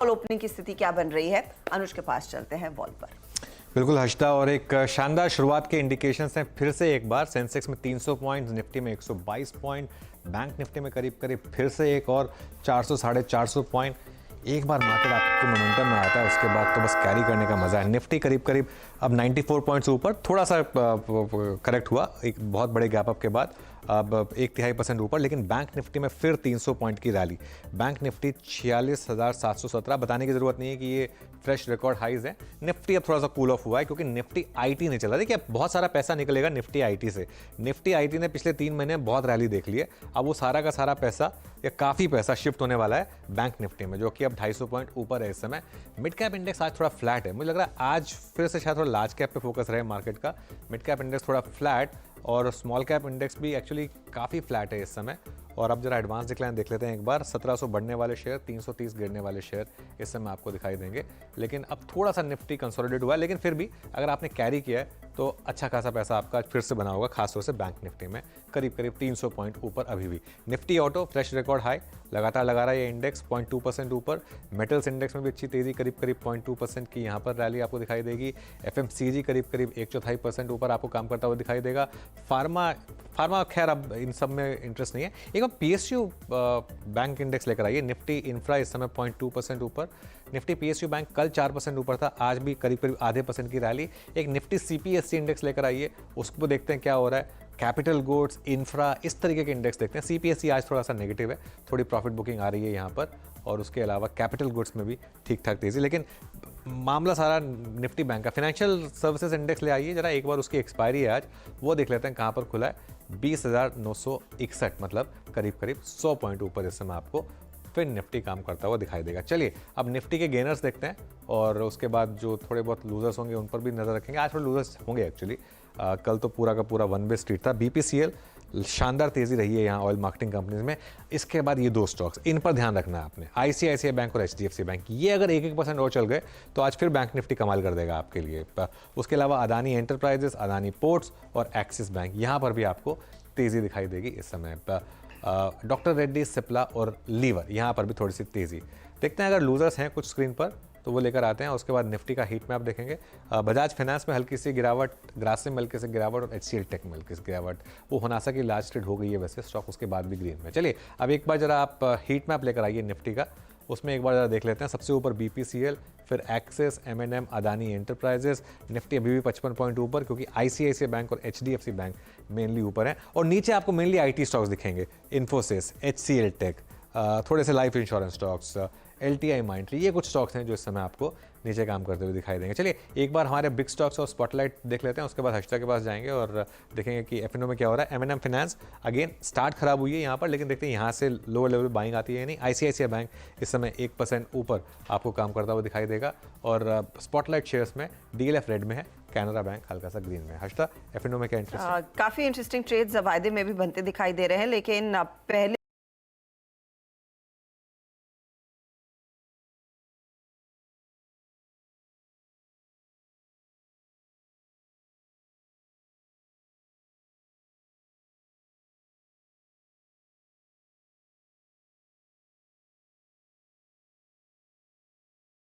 Wall opening की स्थिति क्या बन रही है, अनुज के पास चलते हैं वॉल पर। बिल्कुल हर्षदा, और एक शानदार शुरुआत के इंडिकेशंस हैं फिर से एक बार। सेंसेक्स में 300 पॉइंट, निफ्टी में 122 पॉइंट, बैंक निफ्टी में करीब करीब फिर से एक और 400 साढ़े 400 पॉइंट। एक बार मार्केट आपको मोमेंटम में आता है, उसके बाद तो बस कैरी करने का मजा है। निफ्टी करीब करीब अब 94 पॉइंट्स ऊपर, थोड़ा सा करेक्ट हुआ एक बहुत बड़े गैप अप के बाद, अब 1.5% ऊपर। लेकिन बैंक निफ्टी में फिर 300 पॉइंट की रैली। Bank Nifty 46,717। बताने की जरूरत नहीं है कि ये फ्रेश रिकॉर्ड हाइज है। निफ्टी अब थोड़ा सा कूल ऑफ हुआ है क्योंकि निफ्टी आईटी नहीं चला। देखिए, अब बहुत सारा पैसा निकलेगा निफ्टी आईटी से। निफ्टी आईटी ने पिछले 3 महीने बहुत रैली देख ली है। अब वो सारा का सारा पैसा या काफ़ी पैसा शिफ्ट होने वाला है बैंक निफ्टी में, जो कि अब 250 पॉइंट ऊपर है इस समय। मिड कैप इंडेक्स आज थोड़ा फ्लैट है। मुझे लग रहा है आज फिर से शायद थोड़ा लार्ज कैप पे फोकस रहे मार्केट का। मिड कैप इंडेक्स थोड़ा फ्लैट और स्मॉल कैप इंडेक्स भी एक्चुअली काफ़ी फ्लैट है इस समय। और अब जरा एडवांस डिक्लाइन देख लेते हैं एक बार। 1700 बढ़ने वाले शेयर, 330 गिरने वाले शेयर इस समय आपको दिखाई देंगे। लेकिन अब थोड़ा सा निफ्टी कंसोलिडेट हुआ है, लेकिन फिर भी अगर आपने कैरी किया है तो अच्छा खासा पैसा आपका फिर से बना होगा, खासतौर से बैंक निफ्टी में करीब करीब 300 पॉइंट ऊपर अभी भी। Nifty auto fresh record high लगातार लगा रहा है ये इंडेक्स 0.2% ऊपर। मेटल्स इंडेक्स में भी अच्छी तेजी, करीब करीब 0.2% की यहाँ पर रैली आपको दिखाई देगी। एफएमसीजी करीब करीब 1/4% ऊपर आपको काम करता हुआ दिखाई देगा। फार्मा खैर अब इन सब में इंटरेस्ट नहीं है। एक बार पीएसयू बैंक इंडेक्स लेकर आइए। निफ्टी इंफ्रा इस समय 0.2% ऊपर। निफ्टी पीएसयू बैंक कल 4% ऊपर था, आज भी करीब करीब आधे % की रैली। एक निफ्टी सीपीएससी इंडेक्स लेकर आइए, उसको देखते हैं क्या हो रहा है। कैपिटल गुड्स, इंफ्रा, इस तरीके के इंडेक्स देखते हैं। सीपीएससी आज थोड़ा सा नेगेटिव है, थोड़ी प्रॉफिट बुकिंग आ रही है यहाँ पर। और उसके अलावा कैपिटल गुड्स में भी ठीक ठाक तेजी। लेकिन मामला सारा निफ्टी बैंक का। फाइनेंशियल सर्विसेज इंडेक्स ले आइए जरा एक बार, उसकी एक्सपायरी है आज, वो देख लेते हैं कहाँ पर खुला है। 20,961, मतलब करीब करीब 100 पॉइंट ऊपर इस समय आपको फिर निफ्टी काम करता हुआ दिखाई देगा। चलिए अब निफ्टी के गेनर्स देखते हैं और उसके बाद जो थोड़े बहुत लूजर्स होंगे उन पर भी नजर रखेंगे। आज थोड़े लूजर्स होंगे एक्चुअली। कल तो पूरा का पूरा वन वे स्ट्रीट था। बीपीसीएल शानदार तेजी रही है यहाँ ऑयल मार्केटिंग कंपनीज में। इसके बाद ये 2 स्टॉक्स, इन पर ध्यान रखना है आपने, आईसीआईसीआई बैंक और एचडीएफसी बैंक। ये अगर 1% और चल गए तो आज फिर बैंक निफ्टी कमाल कर देगा आपके लिए। उसके अलावा अदानी एंटरप्राइजेस, अदानी पोर्ट्स और एक्सिस बैंक, यहाँ पर भी आपको तेजी दिखाई देगी इस समय। डॉक्टर रेड्डी, सिप्ला और लीवर, यहाँ पर भी थोड़ी सी तेजी देखते हैं। अगर लूजर्स हैं कुछ स्क्रीन पर तो वो लेकर आते हैं। उसके बाद निफ्टी का हीट मैप देखेंगे। बजाज फाइनेंस में हल्की सी गिरावट, ग्रासिम में हल्की सी गिरावट और एचसीएल टेक में हल्की सी गिरावट। वो होनासा की लार्ज ट्रेड हो गई है वैसे स्टॉक, उसके बाद भी ग्रीन में। चलिए अब एक बार जरा आप हीट मैप लेकर आइए निफ्टी का, उसमें एक बार जरा देख लेते हैं। सबसे ऊपर बीपीसीएल, फिर Axis, M&M, Adani enterprises. Nifty अभी भी 55 पॉइंट ऊपर क्योंकि आईसीआईसीआई बैंक और एचडीएफसी बैंक मेनली ऊपर हैं। और नीचे आपको मेनली आईटी स्टॉक्स दिखेंगे, इन्फोसिस, एचसीएल टेक, थोड़े से life insurance stocks, LTI Mindtree, ये कुछ स्टॉक्स हैं जो इस समय आपको नीचे काम करते हुए दिखाई देंगे। चलिए एक बार हमारे बिग स्टॉक्स और स्पॉटलाइट देख लेते हैं, उसके बाद हर्षदा के पास जाएंगे और देखेंगे कि एफएनओ में क्या हो रहा है। एमएनएम फाइनेंस अगेन स्टार्ट खराब हुई है यहाँ पर, लेकिन देखते हैं यहाँ से लोअर लेवल बाइंग आती है नहीं। आईसीआईसीआई बैंक इस समय 1% ऊपर आपको काम करता हुआ दिखाई देगा। और स्पॉटलाइट शेयर्स में डीएलएफ रेड में है, कैनरा बैंक हल्का सा ग्रीन में। हर्षदा, एफएनओ में क्या इंटरेस्ट है? काफी इंटरेस्टिंग ट्रेड्स वायदे में भी बनते दिखाई दे रहे हैं, लेकिन पहले